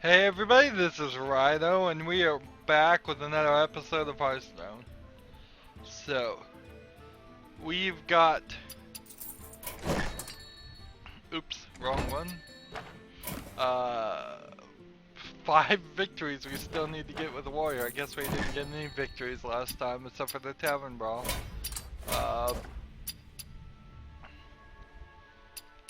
Hey everybody, this is Rydo, and we are back with another episode of Hearthstone. So, we've got... Oops, wrong one. 5 victories we still need to get with the warrior. I guess we didn't get any victories last time, except for the tavern brawl.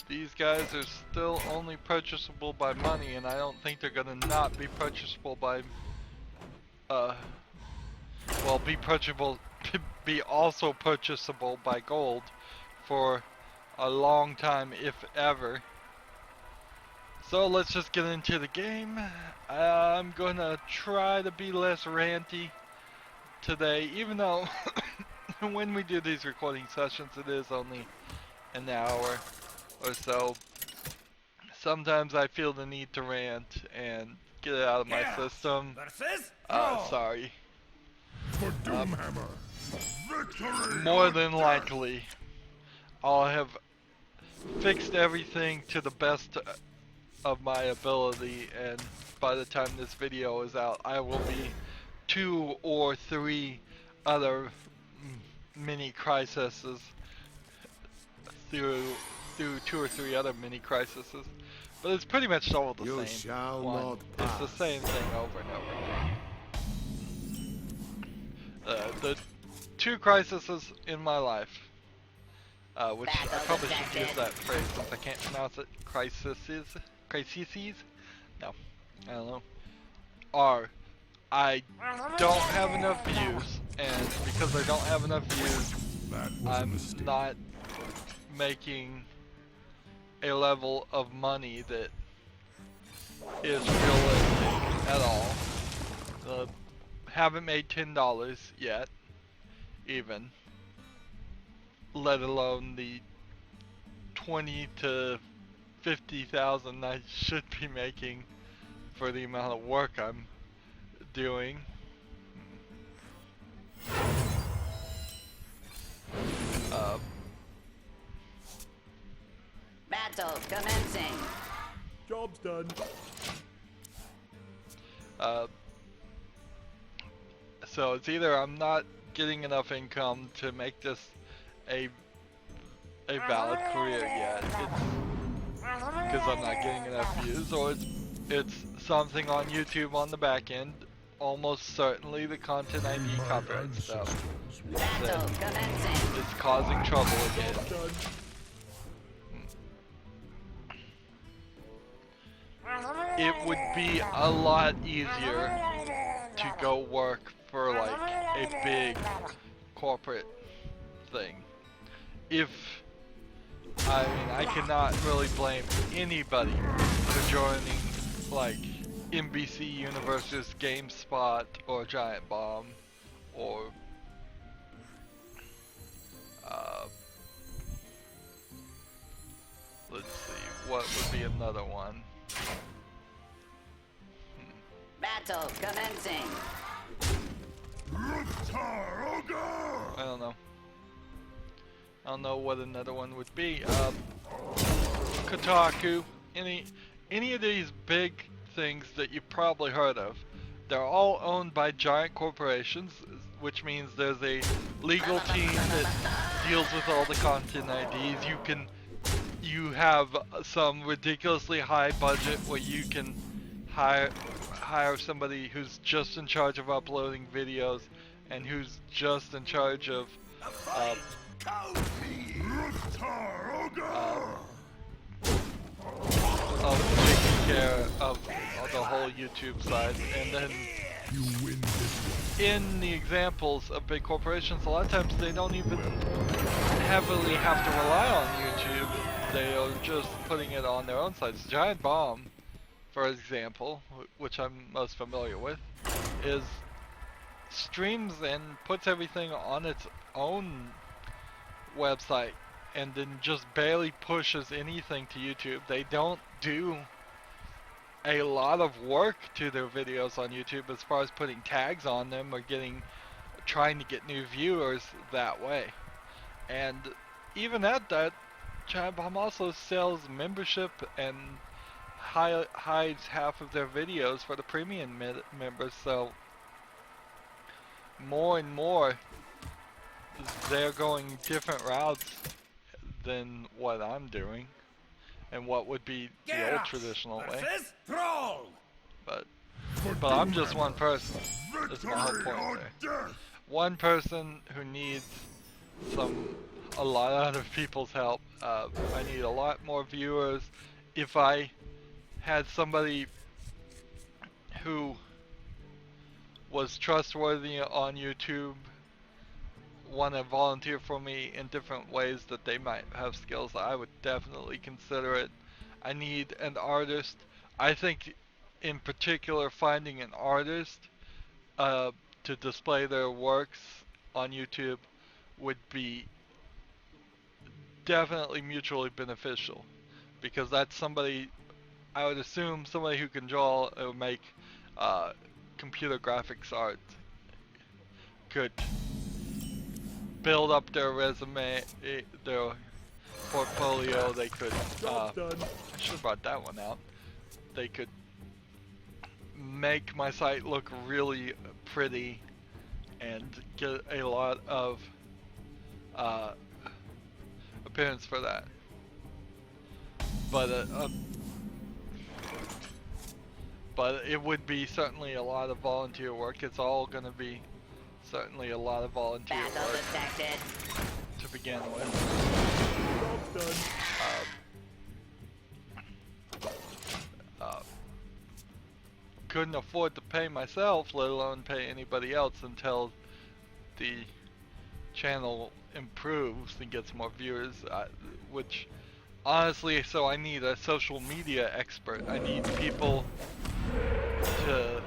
These guys are still only purchasable by money, and I don't think they're gonna not be purchasable by, well, be also purchasable by gold for a long time, if ever. So let's just get into the game. I'm gonna try to be less ranty today, even though when we do these recording sessions, it is only an hour or so. Sometimes I feel the need to rant and get it out of my system. Sorry. More than likely, I'll have fixed everything to the best of my ability, and by the time this video is out, I will be 2 or 3 other mini crises through 2 or 3 other mini crises. But it's pretty much all the same one. It's the same thing over and over again. The 2 crises in my life, which I probably should use that phrase since I can't pronounce it. Crises? No, I don't know. I don't have enough views, and because I don't have enough views, I'm not making a level of money that is realistic at all. Haven't made $10 yet, even, let alone the 20 to 50,000 I should be making for the amount of work I'm doing. Battle commencing. Job's done. So it's either I'm not getting enough income to make this a valid career yet, because I'm not getting enough views, or it's something on YouTube on the back end, almost certainly the content ID copyright stuff, that is causing trouble again. It would be a lot easier to go work for like a big corporate thing. I cannot really blame anybody for joining like NBC Universe's GameSpot or Giant Bomb or let's see, what would be another one? Battle commencing. I don't know. I don't know what another one would be. Kotaku, any of these big things that you've probably heard of. They're all owned by giant corporations, which means there's a legal team that deals with all the content IDs. You have some ridiculously high budget where you can hire somebody who's just in charge of uploading videos and who's just in charge of taking care of the whole YouTube side. And then in the examples of big corporations, a lot of times they don't even heavily have to rely on YouTube. They are just putting it on their own sites. Giant Bomb, for example, which I'm most familiar with, is streams and puts everything on its own website and then just barely pushes anything to YouTube. They don't do a lot of work to their videos on YouTube as far as putting tags on them or trying to get new viewers that way. And even at that, Giant Bomb also sells membership and hides half of their videos for the premium members, so more and more they're going different routes than what I'm doing and what would be the old traditional way. But I'm just one person. That's my whole point there. One person who needs a lot of people's help. I need a lot more viewers. If I had somebody who was trustworthy on YouTube want to volunteer for me in different ways that they might have skills, I would definitely consider it. I need an artist. I think in particular finding an artist to display their works on YouTube would be definitely mutually beneficial, because that's somebody, I would assume, somebody who can draw or make computer graphics art could build up their resume, their portfolio. They could, I should have brought that one out. They could make my site look really pretty and get a lot of appearance for that. But it would be certainly a lot of volunteer work. It's all going to be certainly a lot of volunteer work to begin with. Couldn't afford to pay myself, let alone pay anybody else, until the channel improves and gets more viewers, which honestly, so I need a social media expert. I need people to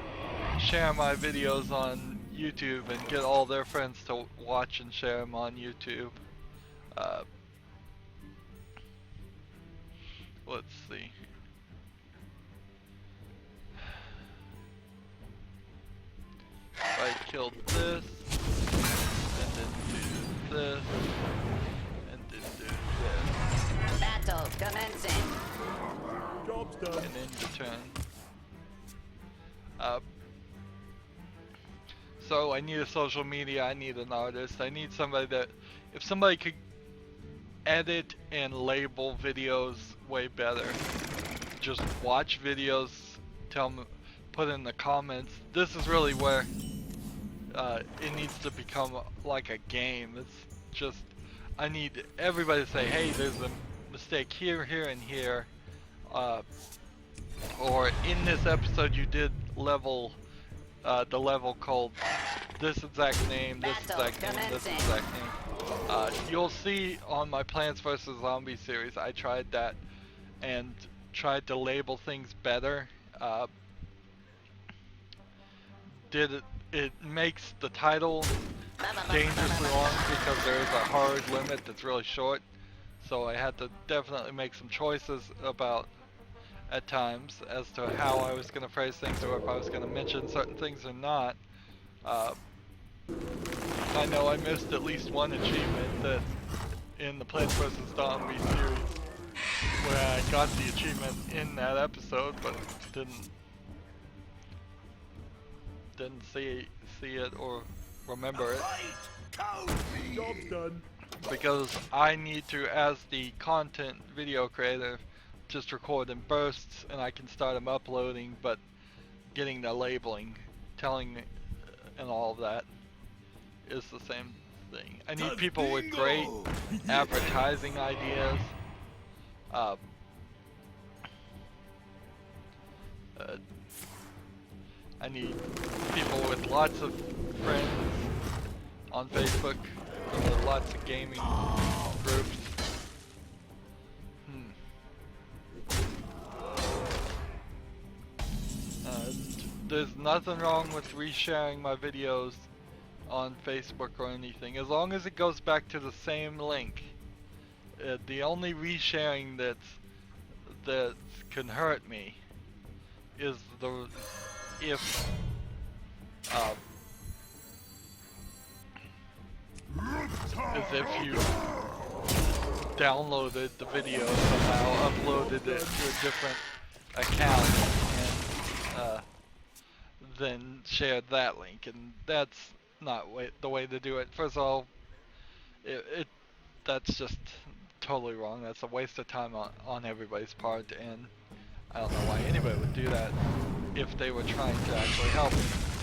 share my videos on YouTube and get all their friends to watch and share them on YouTube. Let's see. If I killed this, and then do this, and then do this. Battle commencing. Job's done. And end the turn. So I need a social media, I need an artist, I need somebody that, if somebody could edit and label videos way better, just watch videos, tell them, put in the comments. This is really where it needs to become like a game. It's just, I need everybody to say, hey, there's a mistake here, here, and here. Or in this episode you did level, the level called this exact name, this exact name, this exact name. You'll see on my Plants vs. Zombies series, I tried that and tried to label things better. It makes the title dangerously long because there is a hard limit that's really short, so I had to definitely make some choices about at times as to how I was going to phrase things, or if I was going to mention certain things or not. I know I missed at least one achievement that in the Plants vs. Zombies series where I got the achievement in that episode, but didn't see it or remember it. Job's done. Because I need to, as the content video creator, just record in bursts and I can start them uploading, but getting the labeling, telling, and all of that is the same thing. I need people with great advertising ideas. I need people with lots of friends on Facebook, with lots of gaming groups. There's nothing wrong with resharing my videos on Facebook or anything, as long as it goes back to the same link. The only resharing that can hurt me is if you downloaded the video somehow, uploaded it to a different account and then shared that link, and that's not the way to do it. First of all, that's just totally wrong. That's a waste of time on everybody's part, and I don't know why anybody would do that if they were trying to actually help.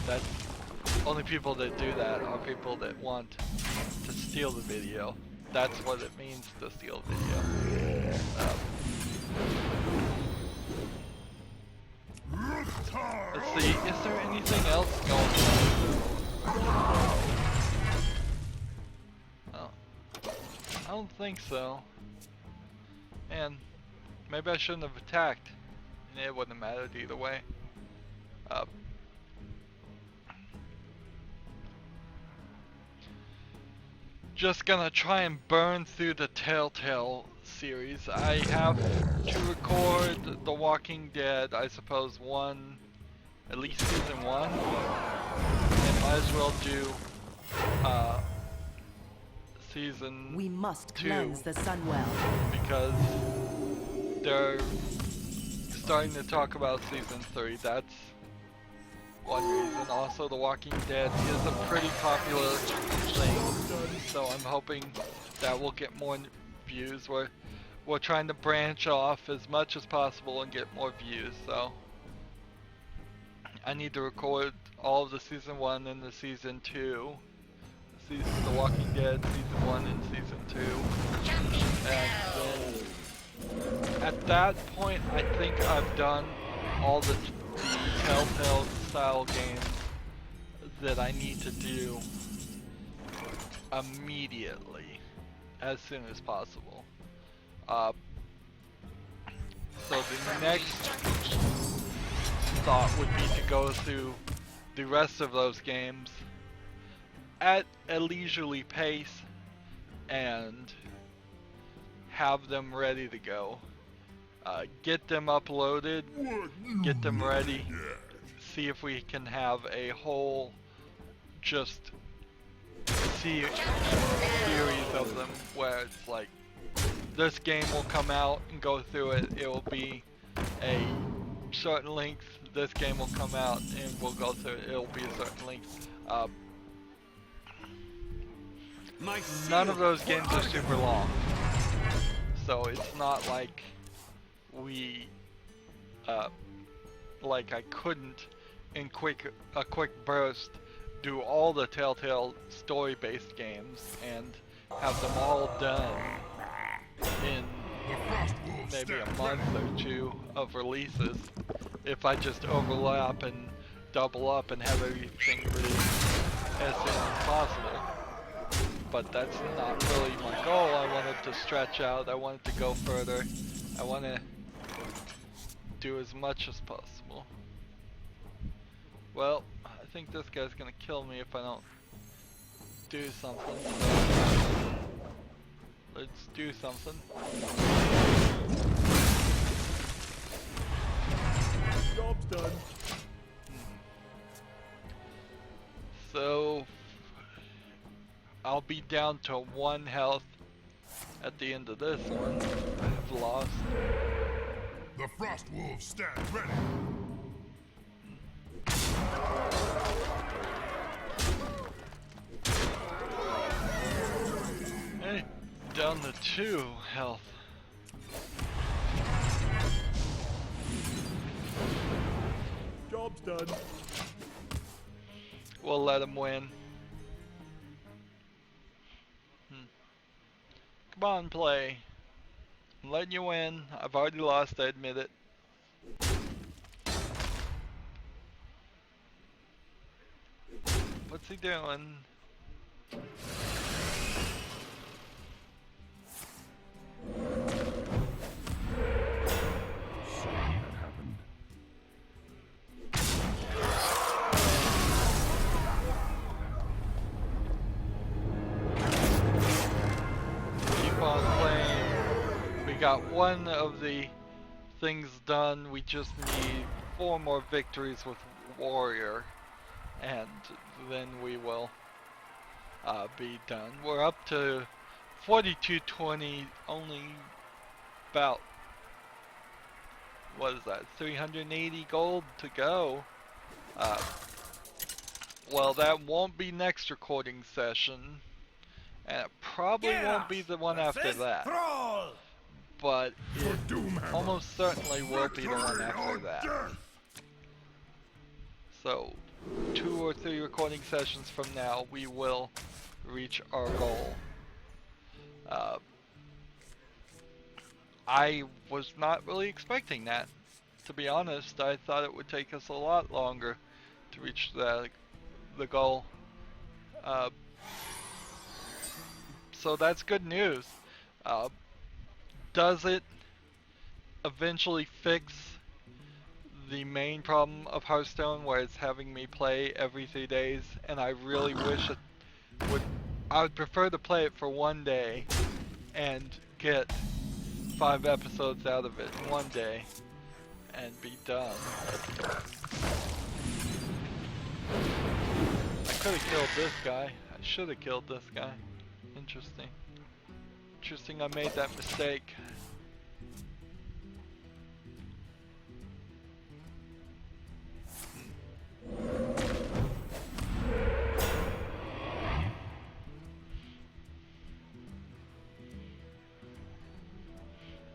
That's only people that do that are people that want to steal the video. That's what it means to steal the video. Let's see, is there anything else going on? Oh, I don't think so. And maybe I shouldn't have attacked. It wouldn't have mattered either way. Just gonna try and burn through the Telltale series. I have to record The Walking Dead, I suppose at least season 1. And might as well do season We must 2 cleanse the Sunwell. because they're starting to talk about season 3. That's one reason. Also, The Walking Dead is a pretty popular thing, so I'm hoping that will get more views. We're trying to branch off as much as possible and get more views, so I need to record all of the season 1 and the season 2. The Walking Dead season 1 and season 2. And then at that point, I think I've done all the Telltale style games that I need to do immediately, as soon as possible. So the next thought would be to go through the rest of those games at a leisurely pace and have them ready to go. Get them uploaded, get them ready, see if we can have a whole just series of them where it's like this game will come out and go through it. It will be a certain length. This game will come out and we'll go through it. It will be a certain length. None of those games are super long, so it's not like like I couldn't in a quick burst do all the Telltale story-based games and have them all done in maybe a month or 2 of releases if I just overlap and double up and have everything released as soon as possible. But that's not really my goal. I wanted to stretch out, I wanted to go further, I want to do as much as possible. Well, I think this guy's gonna kill me if I don't do something. So let's do something. Job's done. So I'll be down to 1 health at the end of this one. I've lost. The Frost Wolves stand ready. Hey, down to 2 health. Job's done. We'll let him win. Come on, play. I'm letting you win. I've already lost, I admit it. What's he doing? Keep on playing. We got 1 of the things done. We just need 4 more victories with Warrior, and then we will be done. We're up to 4220, only about what is that, 380 gold to go. Well, that won't be next recording session, and it probably won't be the one after that. But it almost certainly will be the one after that. So, 2 or 3 recording sessions from now, we will reach our goal. I was not really expecting that, to be honest. I thought it would take us a lot longer to reach the goal. So that's good news. Does it eventually fix the main problem of Hearthstone, where it's having me play every 3 days, and I really wish it would. I would prefer to play it for 1 day and get 5 episodes out of it in 1 day and be done. I could have killed this guy. I should have killed this guy. Interesting. Interesting I made that mistake.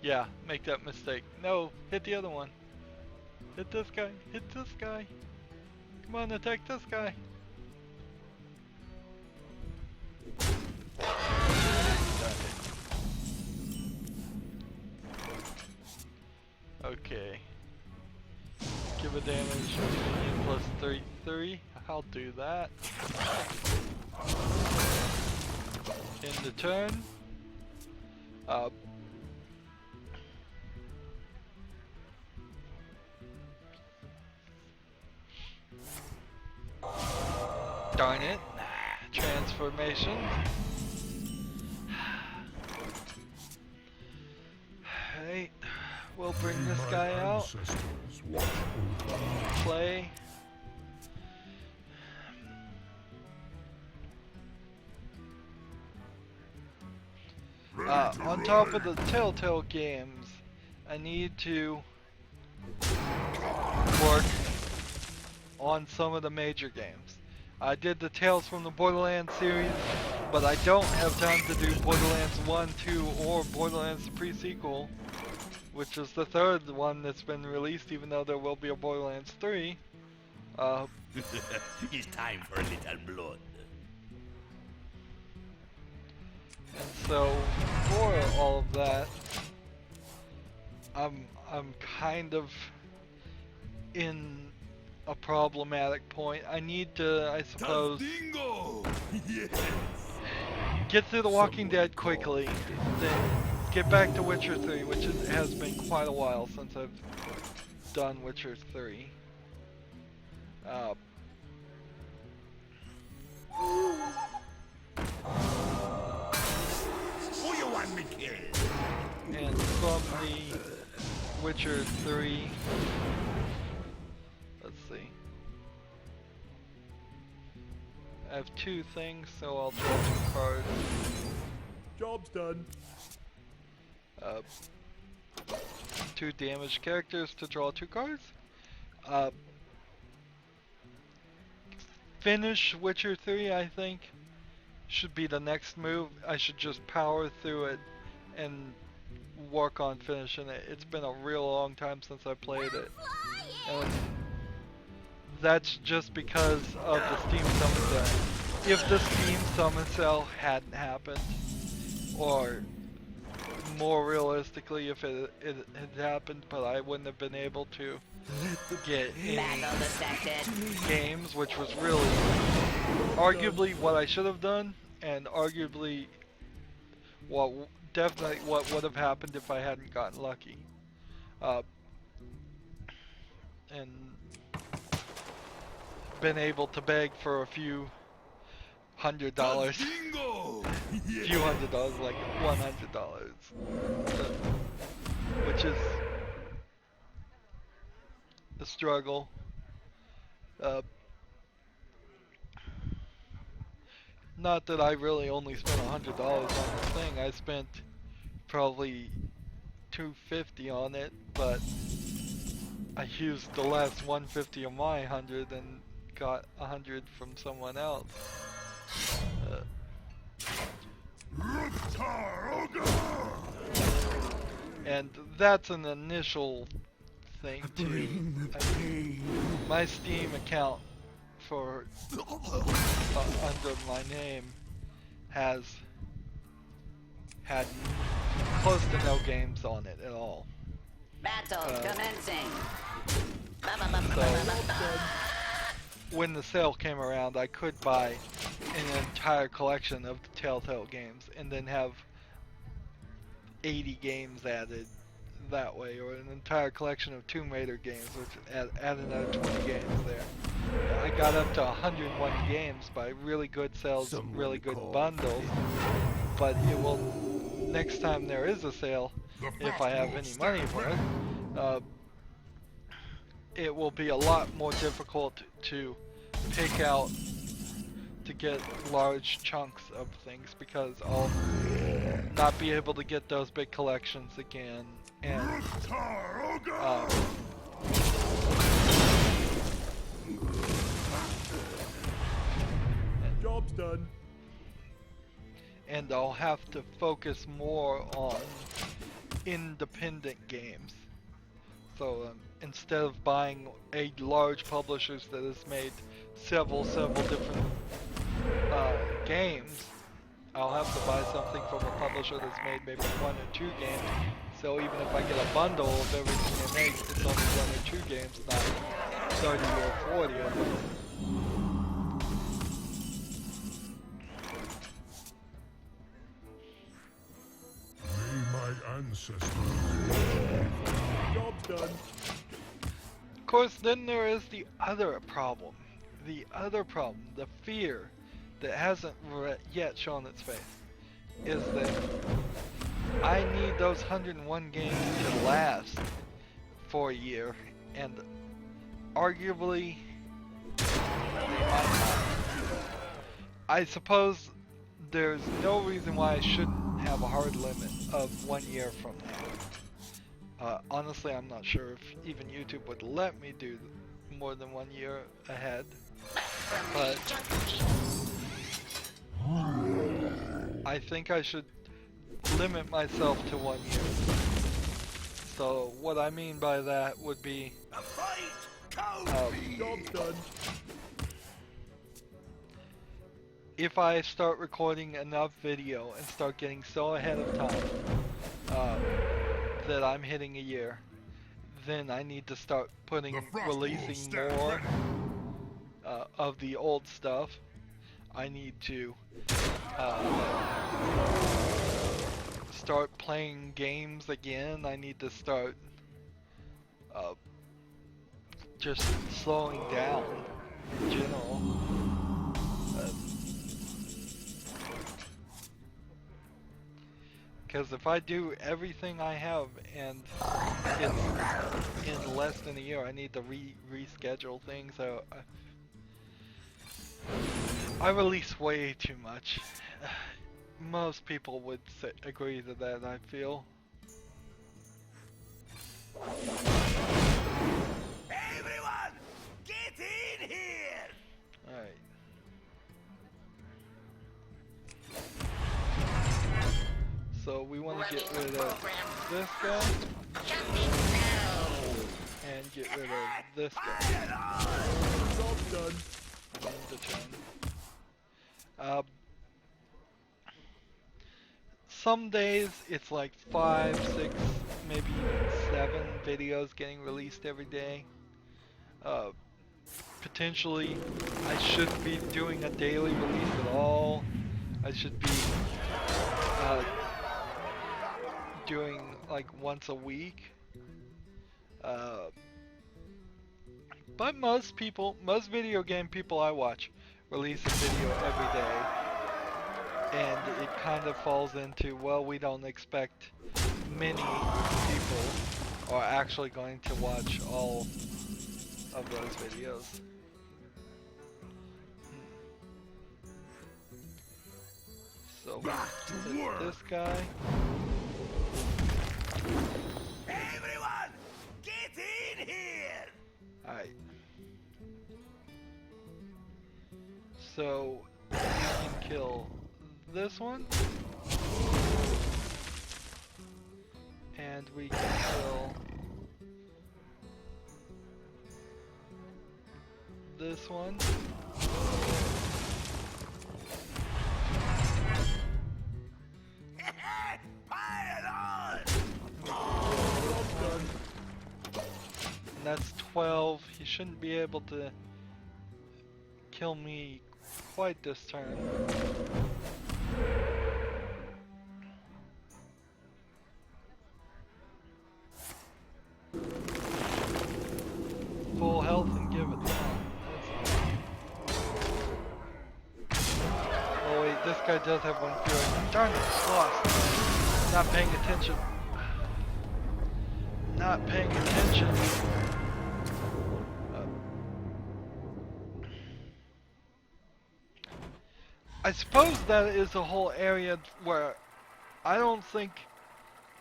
Yeah, make that mistake. No, hit the other one. Hit this guy. Hit this guy. Come on, attack this guy. Okay. Give a damage minion plus 3/3. I'll do that. In the turn. Darn it. Transformation. Alright. We'll bring this guy out. Play. On top of the Telltale games, I need to work on some of the major games. I did the Tales from the Borderlands series, but I don't have time to do Borderlands 1, 2, or Borderlands the pre-sequel, which is the 3rd one that's been released, even though there will be a Borderlands 3. It's time for a little blood. And so, for all of that, I'm kind of in a problematic point. I need to, I suppose, get through The Walking Dead quickly, then get back to Witcher 3, which has been quite a while since I've done Witcher 3. Who you want me killed? And from the Witcher 3, let's see. I have 2 things, so I'll draw 2 cards. Job's done. 2 damaged characters to draw 2 cards. Finish Witcher 3, I think, should be the next move. I should just power through it and work on finishing it. It's been a real long time since I played it. And that's just because of the Steam Summon Sale. If the Steam Summon Sale hadn't happened, or more realistically, if it had happened, but I wouldn't have been able to get any games, which was really arguably what I should have done, and arguably definitely what would have happened if I hadn't gotten lucky. And been able to beg for a few $100, few $100, like $100, which is a struggle. Not that I really only spent $100 on this thing. I spent probably $250 on it, but I used the last 150 of my 100 and got 100 from someone else. And that's an initial thing too. I mean, my Steam account for under my name has had close to no games on it at all. Battle commencing. So when the sale came around, I could buy an entire collection of the Telltale games and then have 80 games added that way, or an entire collection of Tomb Raider games, which add another 20 games there. I got up to 101 games by really good sales, really good bundles, but it will, next time there is a sale, if I have any money for it, it will be a lot more difficult to pick out to get large chunks of things, because I'll not be able to get those big collections again, and Job's done. and I'll have to focus more on independent games. So instead of buying a large publisher that has made several different games, I'll have to buy something from a publisher that's made maybe 1 or 2 games. So even if I get a bundle of everything they make, it's only 1 or 2 games, not 30 or 40 of them. May my ancestors. Job's done. Of course, then there is the other problem. The fear that hasn't yet shown its face, is that I need those 101 games to last for a year, and arguably they might not. I suppose there's no reason why I shouldn't have a hard limit of 1 year from now. Honestly, I'm not sure if even YouTube would let me do more than 1 year ahead, but I think I should limit myself to 1 year. So what I mean by that would be Job's done. if I start recording enough video and start getting so ahead of time that I'm hitting a year, then I need to start releasing more of the old stuff. I need to start playing games again. I need to start just slowing down in general. Because if I do everything I have and it's in less than a year, I need to reschedule things. So I release way too much. Most people would agree to that, I feel. Everyone, get in here! Alright. So we want to get rid of this guy and get rid of this guy. Job's done. And the chain. Some days it's like 5, 6, maybe even 7 videos getting released every day. Potentially, I shouldn't be doing a daily release at all. I should be doing like once a week. But most video game people I watch release a video every day. And it kind of falls into, well, we don't expect many people are actually going to watch all of those videos. So this guy. Everyone, get in here! Alright. So, we can kill this one. And we can kill this one. Pile on! And that's 12. He shouldn't be able to kill me quite this turn. Full health and give it. Oh wait, this guy does have one fury. Darn it, lost. Not paying attention. Not paying attention. I suppose that is a whole area where I don't think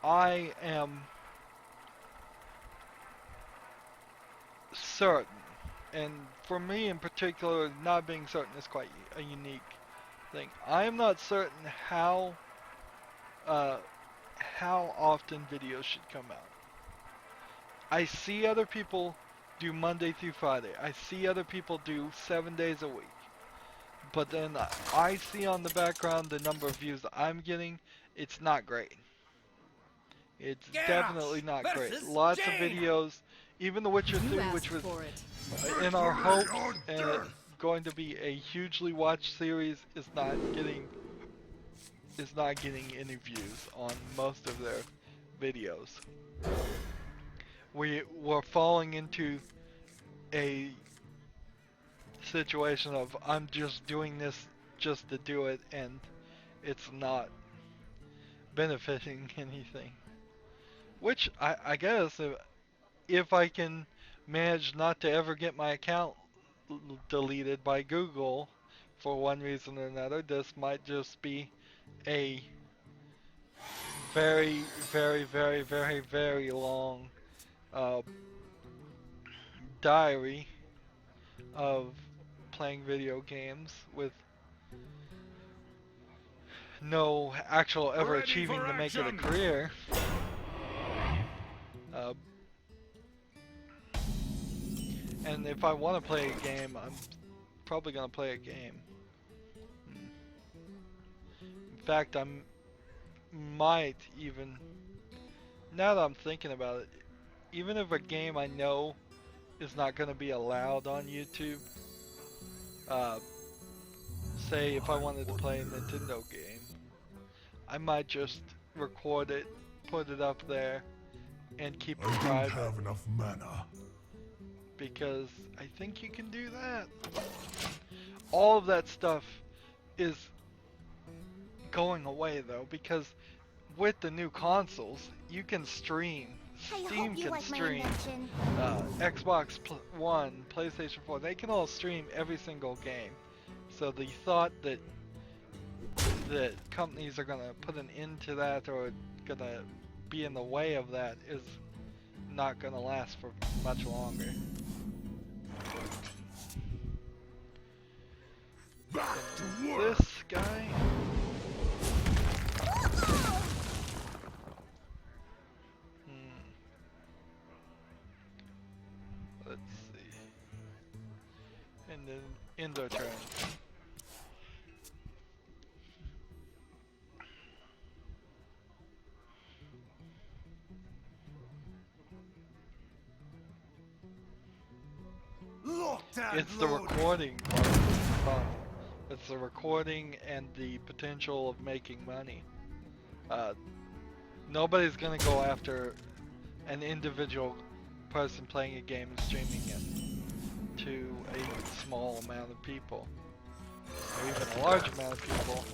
I am certain. And for me in particular, not being certain is quite a unique thing. I am not certain how often videos should come out. I see other people do Monday through Friday. I see other people do 7 days a week. But then I see on the background the number of views that I'm getting. It's not great. It's definitely not great. Lots of videos. Even The Witcher 3, which was in our hopes and going to be a hugely watched series, is not getting any views on most of their videos. We're falling into a situation of I'm just doing this just to do it, and it's not benefiting anything. Which I guess if I can manage not to ever get my account deleted by Google for one reason or another, this might just be a very, very, very, very, very long diary of playing video games with no actual ever achieving to make it a career. And if I want to play a game, I'm probably going to play a game. In fact, I might even, now that I'm thinking about it, even if a game I know is not going to be allowed on YouTube, say if I wanted to play a Nintendo game, I might just record it, put it up there, and keep it private. I don't have enough mana. Because I think you can do that. All of that stuff is going away though, because with the new consoles, you can stream. Steam can stream. Xbox One, PlayStation 4, they can all stream every single game. So the thought that companies are gonna put an end to that or gonna be in the way of that is not gonna last for much longer. Back to work. This guy. Let's see. And then end our turn. It's the recording part that's the problem. It's the recording and the potential of making money. Nobody's gonna go after an individual person playing a game and streaming it to a small amount of people, or even a large amount of people,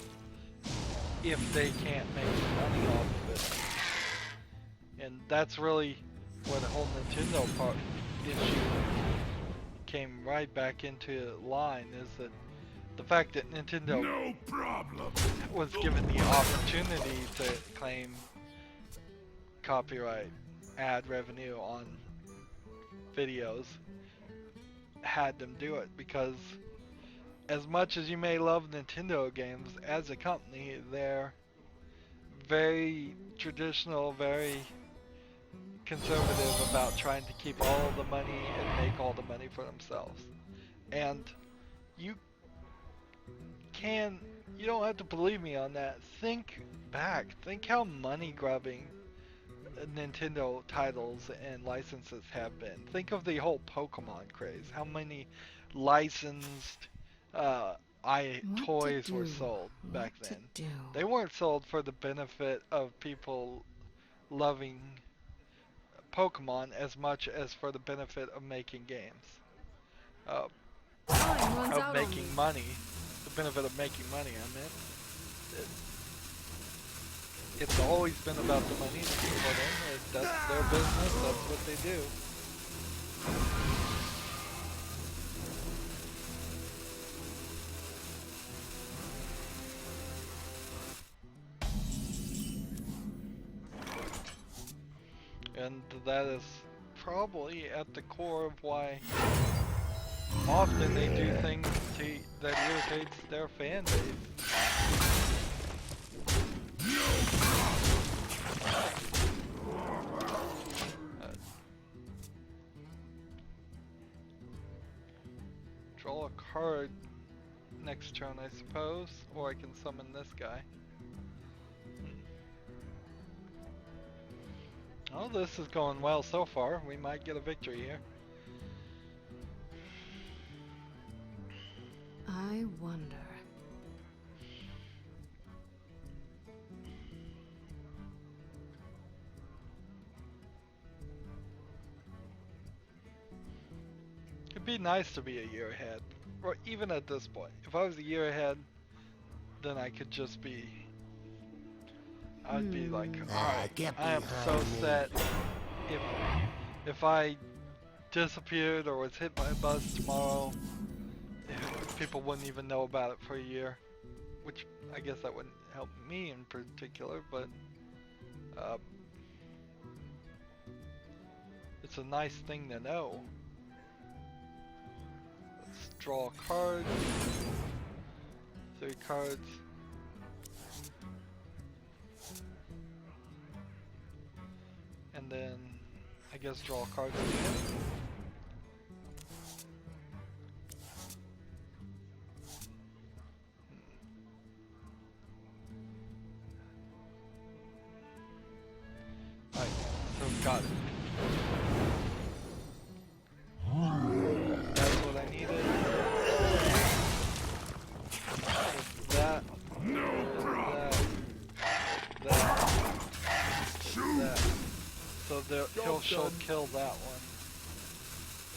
if they can't make money off of it. And that's really where the whole Nintendo part issue came right back into line, is that the fact that Nintendo was given the opportunity to claim copyright ad revenue on videos had them do it, because as much as you may love Nintendo games as a company, they're very traditional, very conservative about trying to keep all the money and make all the money for themselves. And you you don't have to believe me on that. Think back, think how money grubbing Nintendo titles and licenses have been. Think of the whole Pokemon craze. How many licensed toys were sold back then? They weren't sold for the benefit of people loving Pokemon as much as for the benefit of making games. Of making money. The benefit of making money, I meant. It's always been about the money that people put in. That's their business, that's what they do. And that is probably at the core of why often they do things that irritates their fan base. Draw a card next turn, I suppose, or I can summon this guy. Oh, this is going well so far. We might get a victory here. I wonder. It'd be nice to be a year ahead, or even at this point. If I was a year ahead, then I could just be. I'd be like, alright, I am so set. If I disappeared or was hit by a bus tomorrow, people wouldn't even know about it for a year. Which I guess that wouldn't help me in particular, but it's a nice thing to know. Let's draw a card. 3 cards. And then, I guess, draw a card again. Alright, so got it. That's what I needed. That. That. So she'll kill that one,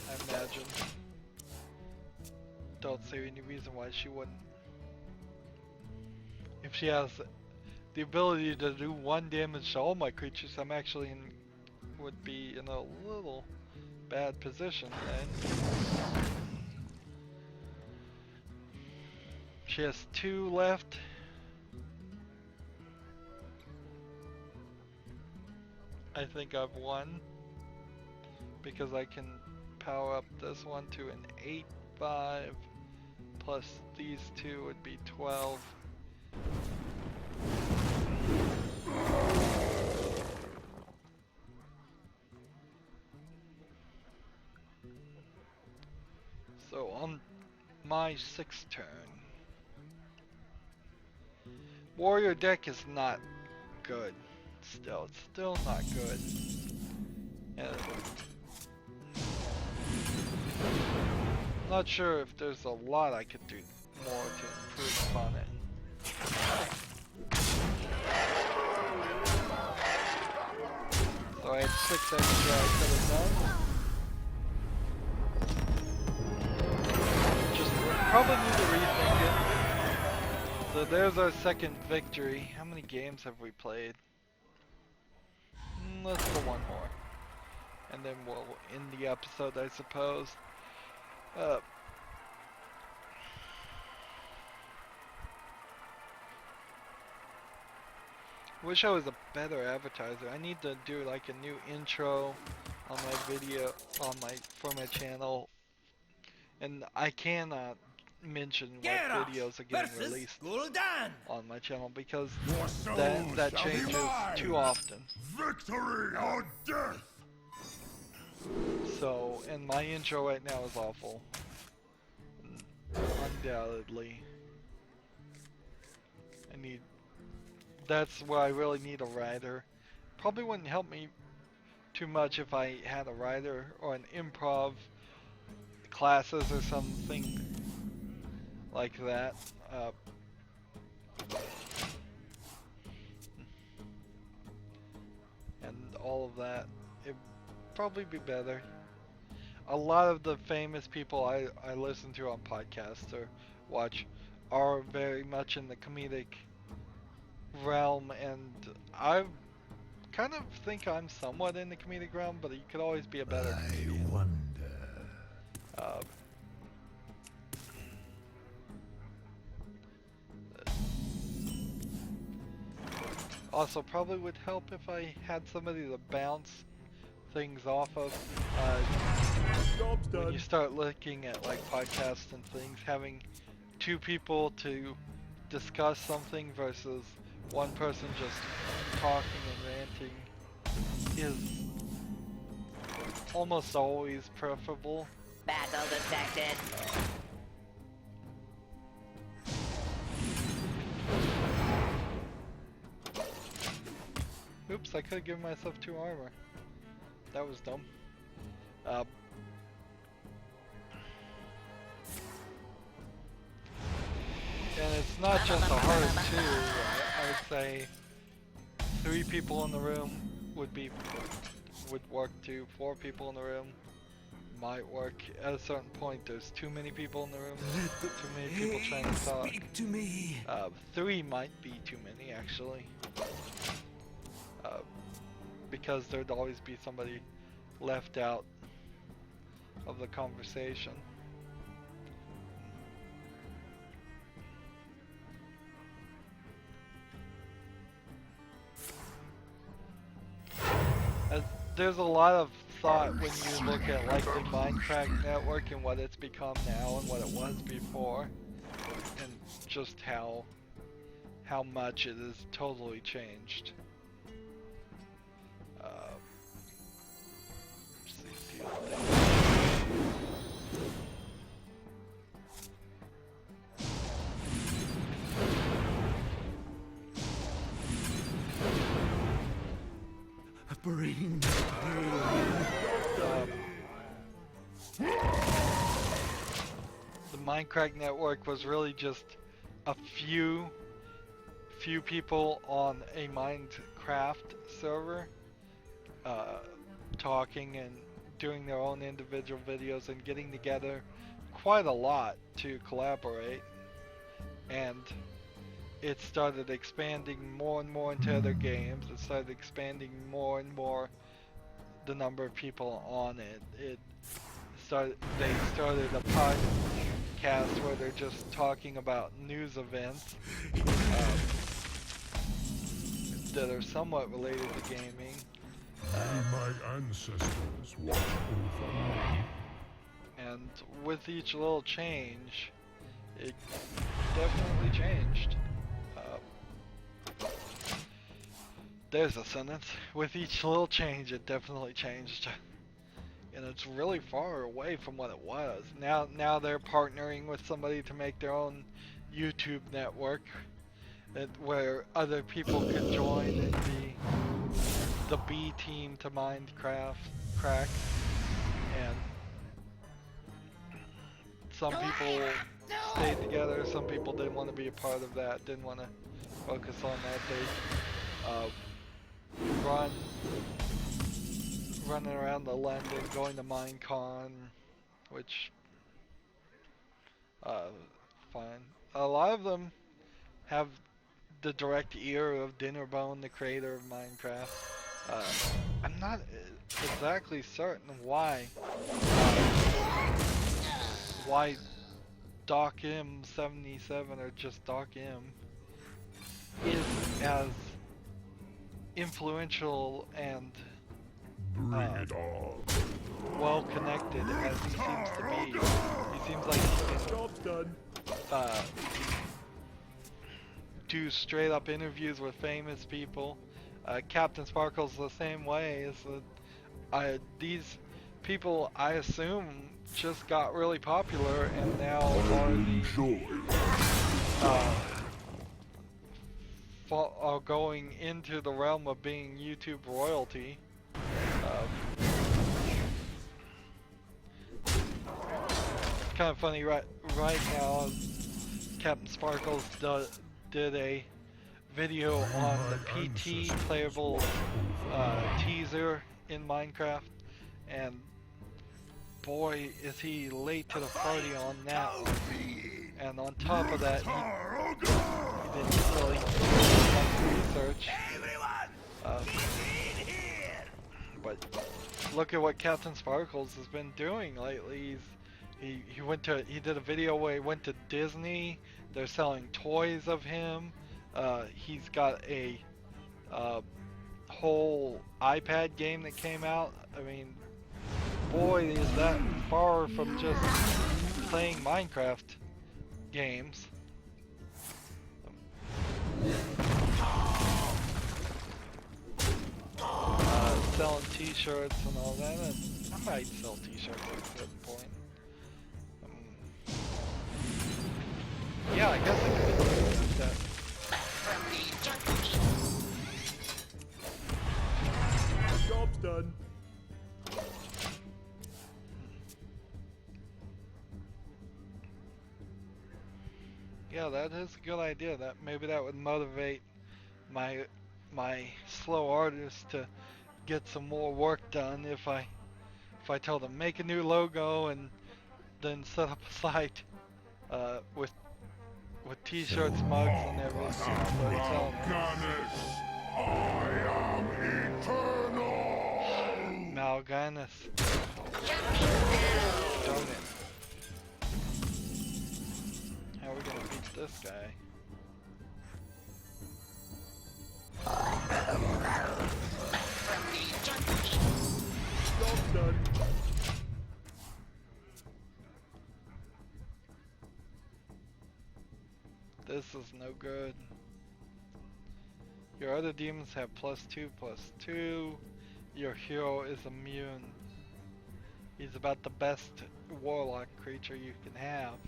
I imagine. Don't see any reason why she wouldn't. If she has the ability to do 1 damage to all my creatures, I'm actually would be in a little bad position then. She has 2 left. I think I've won because I can power up this one to an 8/5 plus these 2 would be 12. So on my 6th turn, warrior deck is not good. It's still not good. And I'm not sure if there's a lot I could do more to improve upon it. So I had 6 extra I could have done. Just probably need to rethink it. So there's our 2nd victory. How many games have we played? Let's go 1 more. And then we'll end the episode, I suppose. Wish I was a better advertiser. I need to do like a new intro on my video, for my channel. And I cannot mention what Get off videos are getting versus released Gul'dan. on my channel because Your soul that shall be changes mine. too often. Victory or death! So, and my intro right now is awful. Undoubtedly. That's where I really need a writer. Probably wouldn't help me too much if I had a writer or an improv classes or something like that. And all of that. It'd probably be better. A lot of the famous people I listen to on podcasts or watch are very much in the comedic realm, and I kind of think I'm somewhat in the comedic realm, but you could always be a better comedian. I wonder. Also, probably would help if I had somebody to bounce things off of. Job's When done. you start looking at like podcasts and things, having two people to discuss something versus one person just talking and ranting is almost always preferable. Battle detected. Oops, I could have given myself 2 armor. That was dumb. And it's not just a hard 2. I would say 3 people in the room would work too. 4 people in the room might work. At a certain point, there's too many people in the room. Too many people trying to talk. Speak to me. 3 might be too many, actually. Because there'd always be somebody left out of the conversation. There's a lot of thought when you look at like the Minecraft network and what it's become now and what it was before, and just how much it has totally changed. Bring The Minecraft network was really just a few people on a Minecraft server talking and doing their own individual videos and getting together quite a lot to collaborate, and it started expanding more and more into other games. It started expanding more and more the number of people on it. They started a podcast where they're just talking about news events that are somewhat related to gaming. My ancestors watch over me. And with each little change, it definitely changed. There's a sentence. With each little change, it definitely changed. And it's really far away from what it was. Now they're partnering with somebody to make their own YouTube network where other people can join and be the B team to Minecraft crack. And some people stayed together, some people didn't want to be a part of that, didn't want to focus on that. They running around the London, going to Minecon, which fine. A lot of them have the direct ear of Dinnerbone, the creator of Minecraft. I'm not exactly certain why Doc M77 or just Doc M is as influential and Bring it on. well connected as he seems to be. He seems like he Job's done. can do straight up interviews with famous people. Captain Sparkle's the same way. Is that these people, I assume, just got really popular and now are are going into the realm of being YouTube royalty. Kind of funny right now. Captain Sparkles did a video on the PT playable teaser in Minecraft, and boy is he late to the party on that one. And on top of that, he didn't really do much research. But look at what Captain Sparkles has been doing lately. He did a video where he went to Disney. They're selling toys of him. He's got a whole iPad game that came out. I mean, boy, is that far from just playing Minecraft games. Selling t-shirts and all that. I might sell t-shirts at a certain point. Yeah, I guess I could do that. Job's done. Yeah, that is a good idea. That maybe that would motivate my slow artists to get some more work done if I tell them make a new logo and then set up a site with t-shirts, mugs, and everything. I am eternal. Mal'Ganis. Darn it. How are we gonna beat this guy? Job's done. This is no good. Your other demons have +2/+2. Your hero is immune. He's about the best warlock creature you can have.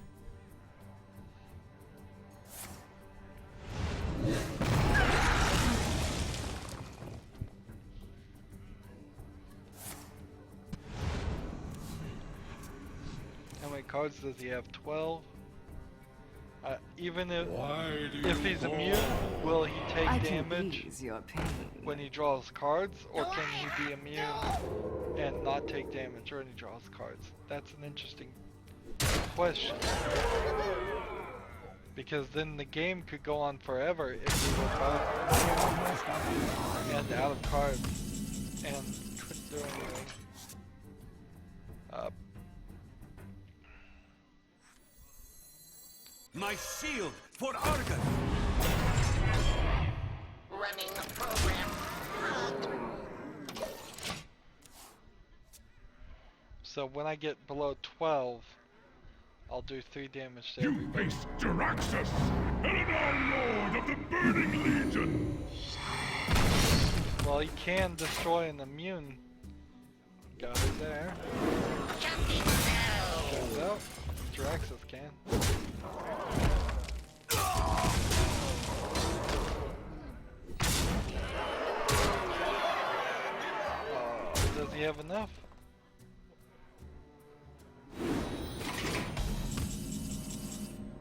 How many cards does he have? 12? Even if he's immune, will he take damage when he draws cards, or can he be immune and not take damage when he draws cards? That's an interesting question. Because then the game could go on forever if he were both and out of cards and couldn't do anything. My shield for Argon! Running the program. So when I get below 12, I'll do 3 damage to You everybody. face Jaraxxus, Elenor, Lord of the Burning Legion. Well, he can destroy an immune guy there. Turns out, Jaraxxus can. Does he have enough?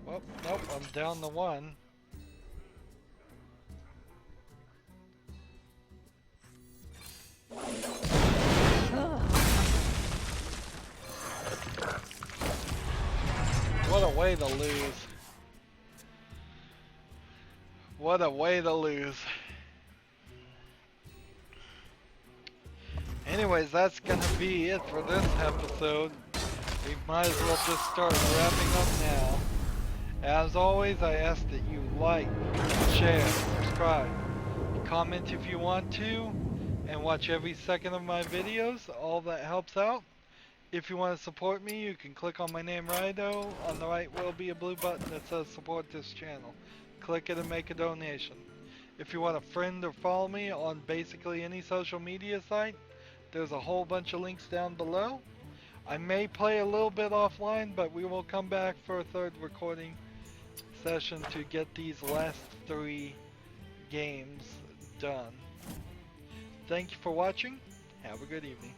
Well, nope, I'm down to 1. What a way to lose. What a way to lose. Anyways, that's gonna be it for this episode. We might as well just start wrapping up now. As always, I ask that you like, share, subscribe, comment if you want to, and watch every second of my videos. All that helps out. If you want to support me, you can click on my name, Rydo. On the right will be a blue button that says support this channel. Click it and make a donation. If you want to friend or follow me on basically any social media site, there's a whole bunch of links down below. I may play a little bit offline, but we will come back for a third recording session to get these last 3 games done. Thank you for watching. Have a good evening.